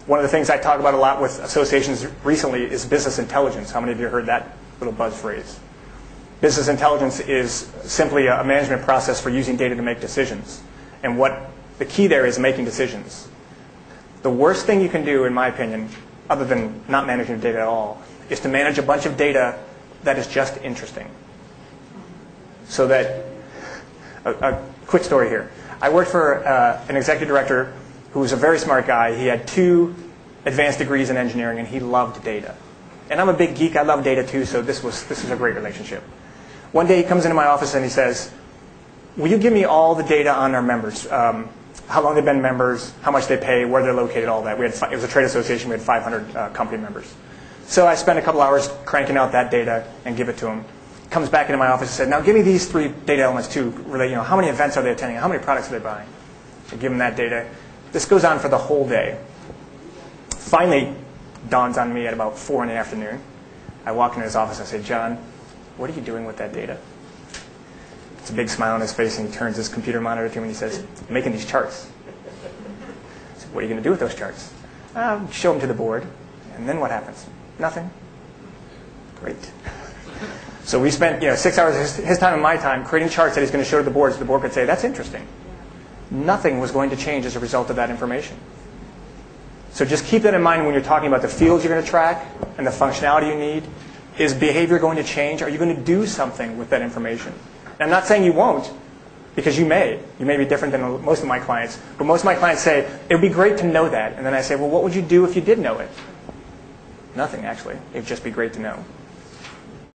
One of the things I talk about a lot with associations recently is business intelligence. How many of you heard that little buzz phrase? Business intelligence is simply a management process for using data to make decisions. And what the key there is making decisions. The worst thing you can do, in my opinion, other than not managing data at all, is to manage a bunch of data that is just interesting. So that, a quick story here. I worked for an executive director who was a very smart guy. He had 2 advanced degrees in engineering, and he loved data. And I'm a big geek. I love data too, so this was a great relationship. One day he comes into my office and he says, will you give me all the data on our members? How long they've been members, how much they pay, where they're located, all that. It was a trade association. We had 500 company members. So I spent a couple hours cranking out that data and give it to him. Comes back into my office and said, now give me these 3 data elements too. How many events are they attending? How many products are they buying? I give him that data. This goes on for the whole day. Finally, dawns on me at about 4 in the afternoon. I walk into his office and I say, John, what are you doing with that data? It's a big smile on his face, and he turns his computer monitor to me and he says, I'm making these charts. I said, what are you going to do with those charts? Show them to the board. And then what happens? Nothing. Great. So we spent 6 hours, his time and my time, creating charts that he's going to show to the board so the board could say, that's interesting. Nothing was going to change as a result of that information. So just keep that in mind when you're talking about the fields you're going to track and the functionality you need. Is behavior going to change? Are you going to do something with that information? And I'm not saying you won't, because you may. You may be different than most of my clients. But most of my clients say, it would be great to know that. And then I say, well, what would you do if you did know it? Nothing, actually. It would just be great to know.